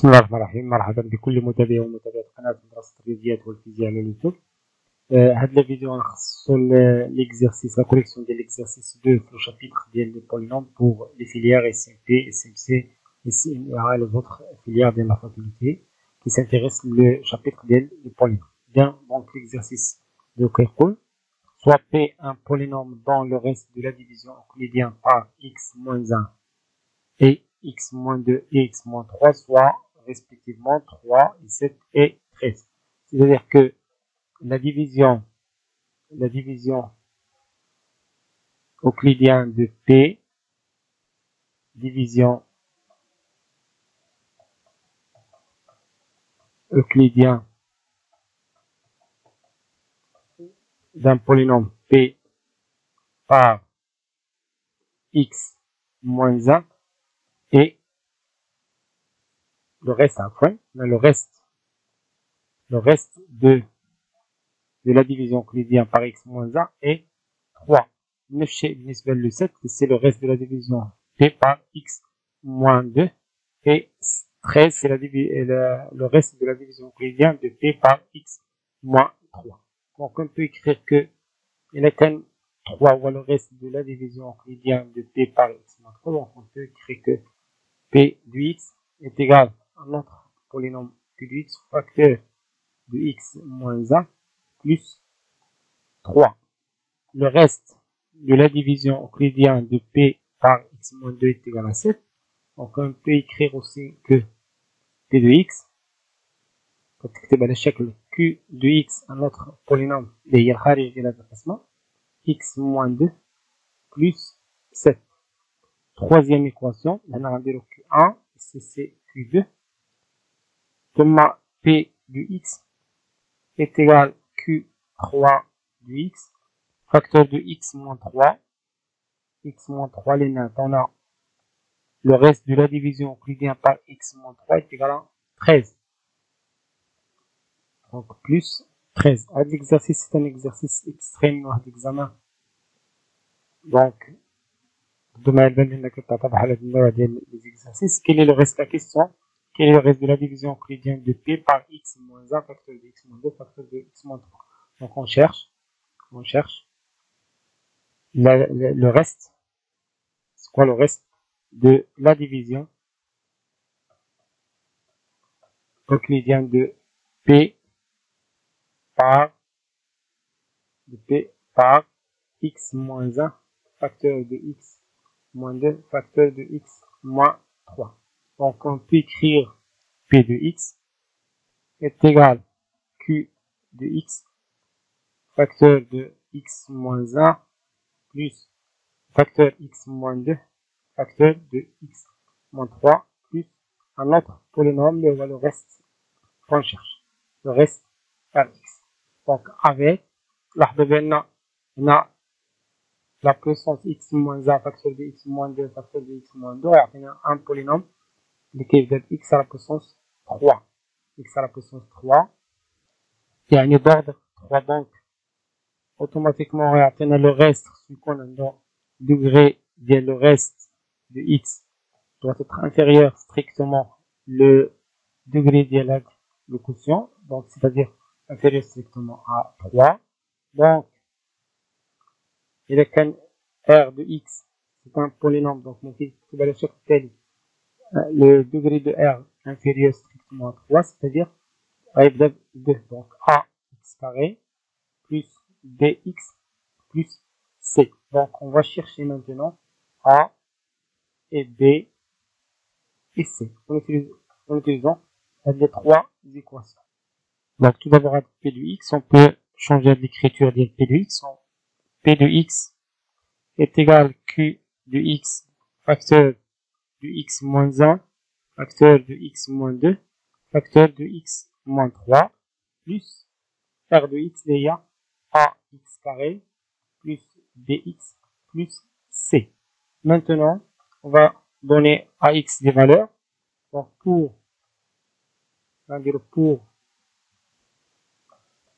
بسم الله الرحمن الرحيم. مرحبا بكل متابعي ومتابعات قناة مدرسة الرياضيات والفيزياء على اليوتيوب. هاد الفيديو نخصو ليكزارسيس لا كوريكسيون ديال ليكزارسيس 2 في لو شابيتر ديال لي بولينوم بور لي فيليير اس ام بي اس ام سي اس ام ار لي زوطخ فيليير ديال لا فاكولتي كي سانتيريس لو شابيتر ديال لي بولينوم. Bien, donc l'exercice de Kékoul, soit P un polynôme dans le reste de la division euclidienne par x moins 1 et x moins 2 et x moins 3, soit respectivement 3, 7 et 13. C'est-à-dire que la division euclidienne de P, division euclidien d'un polynôme P par x moins 1 et le reste après, le reste de la division euclidienne par x moins 1 est 3. Le 7, c'est le reste de la division P par x moins 2 et 13, c'est le reste de la division euclidienne de P par x moins 3. Donc on peut écrire que il est quand 3 ou le reste de la division euclidienne de P par x moins 3. Donc on peut écrire que P du x est égal à notre polynôme Q du x facteur de x moins 1 plus 3. Le reste de la division euclidienne de P par x moins 2 est égal à 7. Donc on peut écrire aussi que P de x, Q de x, un autre polynôme, x moins 2 plus 7. Troisième équation, on a Q1, c'est Q2. Thomas P du x est égal à Q3 du x, facteur de x moins 3, les nains, on a le reste de la division euclidienne par x moins 3 est égal à 13. Donc plus 13. L'exercice, c'est un exercice extrême d'examen. Donc, demain, les exercices. Quel est le reste de la question? Quel est le reste de la division euclidienne de P par x moins 1, facteur de x moins 2, facteur de x moins 3? Donc on cherche le reste. C'est quoi le reste de la division euclidienne de P par x moins 1, facteur de x moins 2, facteur de x moins 3. Donc on peut écrire P de x est égal à Q de x, facteur de x moins 1 plus facteur x moins 2, facteur de x moins 3 plus un autre polynôme, le reste qu'on cherche, le reste par x. Donc avec on a la puissance x moins 1, facteur de x moins 2, facteur de x moins 2, et on a un polynôme qui est x à la puissance 3. X à la puissance 3. Il y a une d'ordre 3, donc automatiquement on a le reste, ce qu'on a dans degré de le reste de x doit être inférieur strictement le degré de le quotient, donc c'est-à-dire inférieur strictement à 3. Donc il est qu'un r de x, c'est un polynôme, donc le degré de r inférieur strictement à 3, c'est-à-dire donc a x carré plus bx plus c. Donc on va chercher maintenant a et b et c en utilisant les trois équations. Donc tout d'abord avec p de x, on peut changer l'écriture de p de x. P de x est égal à q de x facteur de x moins 1, facteur de x moins 2, facteur de x moins 3, plus r de x déjà a x carré plus bx plus c. Maintenant, on va donner à x des valeurs. Donc pour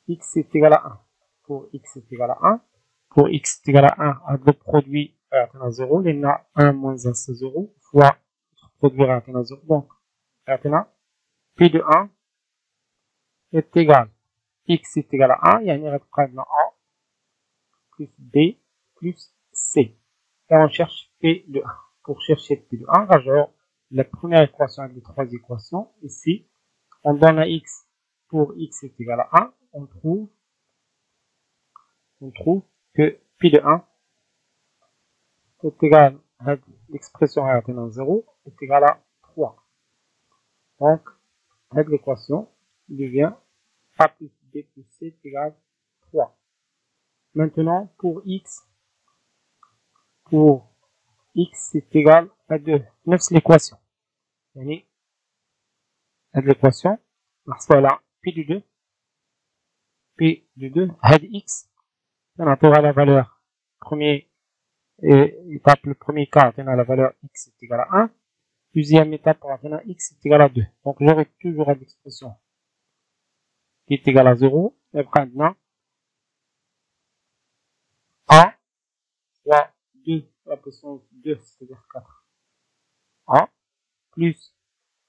x est égal à 1. Pour x est égal à 1. Pour x est égal à 1, avec le produit à 0, il y a 1 moins 1, c'est 0, fois le produit à 0. Donc, P de 1 est égal, X est égal à 1, يعني غتبقى عندنا A plus B plus C. Et on cherche P de 1. Pour chercher P de 1, rajoutons la première équation avec les trois équations. Ici, on donne à X, pour X est égal à 1, on trouve que P de 1 est égal à l'expression à 0 est égal à 3. Donc, avec l'équation, devient A plus B plus C est égal à 3. Maintenant, pour X est égal à 2. نفس l'équation. يعني هاد l'équation نحصلوا على P de 2 هاد X نعطيوها la valeur premier étape, le premier cas on a la valeur X est égal à 1. Deuxième étape, on a X est égal à 2. Donc j'aurai toujours l'expression qui est égale à 0. Et maintenant, A fois 2, la position 2, c'est-à-dire 4. A plus,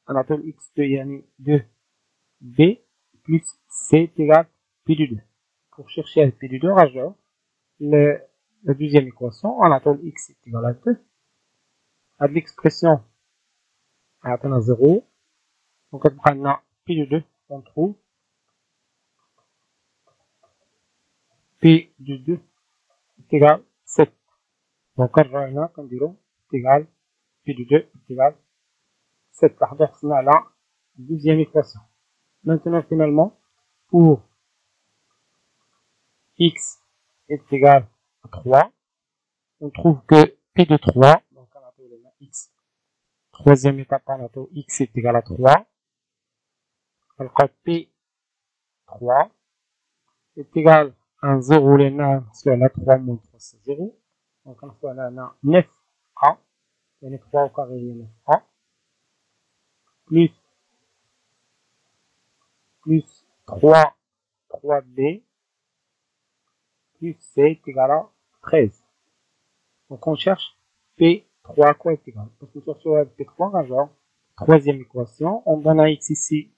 on appelle X2, yani 2B plus C est égal à P de 2. Pour chercher P de 2, rajoute la deuxième équation, on appelle X est égal à 2. À l'expression, on attend à 0. Donc, on prend P de 2, on trouve P de 2 est égal à 7. Donc, on va dire est égal P de 2 est égal à 7. On a la deuxième équation. Maintenant, finalement, pour X est égal à 3, on trouve que P de 3, donc on appelle X, troisième étape, on appelle X est égal à 3. Donc, P 3 est égal à 0, sur la 3 moins 3, c'est 0. Donc, on a 9A, et 3 au carré, 9A, plus 3B, plus C est égal à 13. Donc, on cherche P3 quoi est égal. Donc, on cherche P3, genre, troisième équation. On donne à X ici,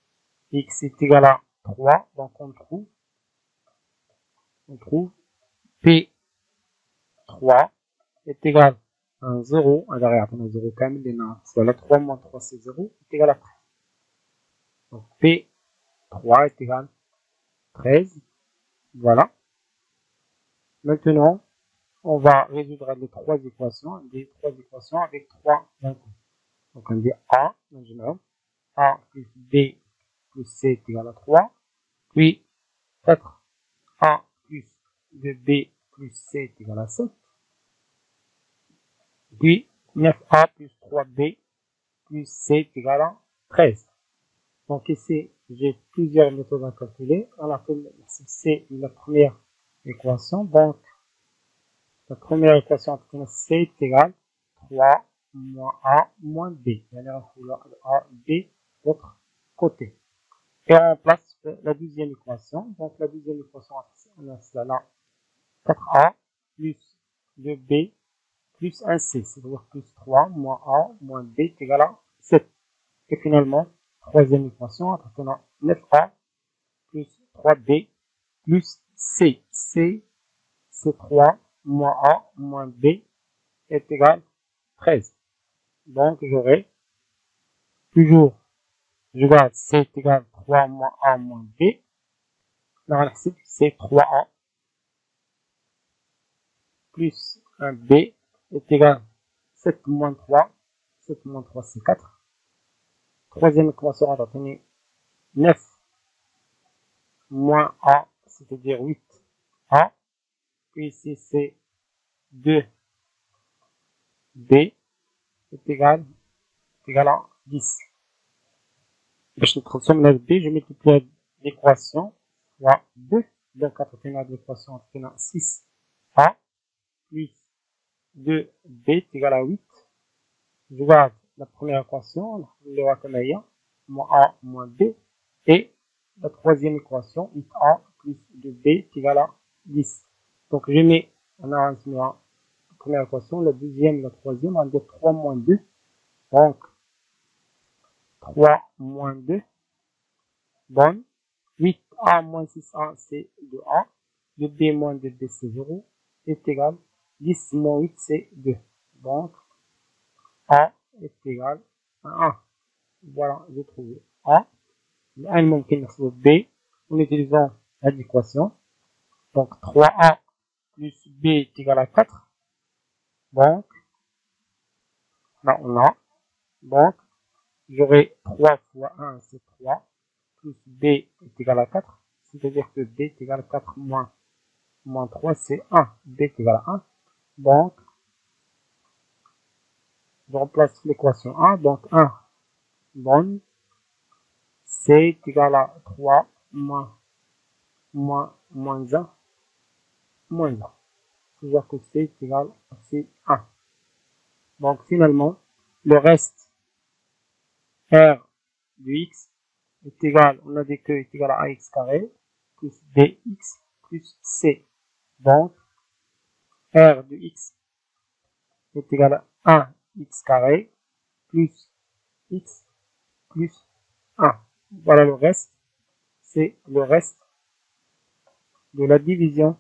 X est égal à 3. Donc, on trouve P3 est égal à 0. Alors, on a 0 quand même, c'est la 3 moins 3, c'est 0, est égal à 13. Donc, P3 est égal à 13. Voilà. Maintenant, on va résoudre les trois équations avec 3 d'un coup. Donc, on dit A, A plus B plus C est égal à 3. Puis, 4A plus 2B plus C est égal à 7. Puis, 9A plus 3B plus C est égal à 13. Donc, ici, j'ai plusieurs méthodes à calculer. On appelle C la première équation. Donc, la première équation, C est égal à 3 moins A moins B. Il y a A, B, l'autre côté. Et on place la deuxième équation. Donc, la deuxième équation, on a cela 4A plus 2B plus 1C. C'est-à-dire plus 3 moins A moins B est égal à 7. Et finalement, troisième équation, on a 9A plus 3B plus C. C, c'est 3 moins A moins B est égal à 13. Donc, j'aurai toujours, je garde C est égal à 3 moins A moins B. Là, c'est 3A plus 1B est égal à 7 moins 3. 7 moins 3, c'est 4. Troisième équation, on va obtenir 9 moins A, c'est-à-dire 8A. Puis ici, c'est 2B est égal à 10. Je transforme la B, je multiplie l'équation fois 2. Donc, on a l'équation, on a 6A plus 2B est égal à 8. Je garde la première équation, le voit comme ayant, moins A moins B. Et la troisième équation, 8A plus 2B est égal à 10. Donc, je mets en arrangement la première équation, la deuxième, la troisième, on dit 3 moins 2. Donc, 3 moins 2 bonne. 8a moins 6a, c'est 2a. Le b moins 2b, c'est 0, est égal 10 moins 8, c'est 2. Donc, a est égal à 1. Voilà, j'ai trouvé a. الآن ممكن نحسب b en utilisant l'équation. Donc, 3a plus b est égal à 4. Donc, là, on a. Donc, j'aurai 3 fois 1, c'est 3. Plus b est égal à 4. C'est-à-dire que b est égal à 4 moins 3, c'est 1. b est égal à 1. Donc, je remplace l'équation 1. Donc, 1 bonne. C est égal à 3 moins 1 moins 1. C'est-à-dire que C est égal à 1. Donc, finalement, le reste R de X est égal, on a dit que est égal à AX carré plus BX plus C. Donc, R de X est égal à 1x carré plus X plus 1. Voilà le reste. C'est le reste de la division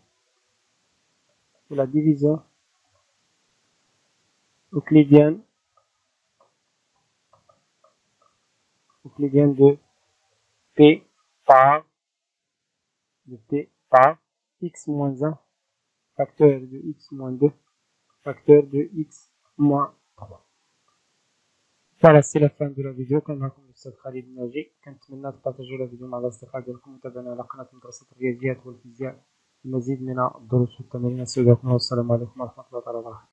euclidienne de P par X moins 1 facteur de X moins 2 facteur de X moins 3. Voilà, c'est la fin de la vidéo. كان معكم الأستاذ خالد ناجي. كنتمنى تبارطاجيو لا فيديو مع الأصدقاء ديالكم وتابعونا على قناة مدرسة الرياضيات والفيزياء المزيد من الدروس والتمارين. السلام عليكم ورحمة الله وبركاته.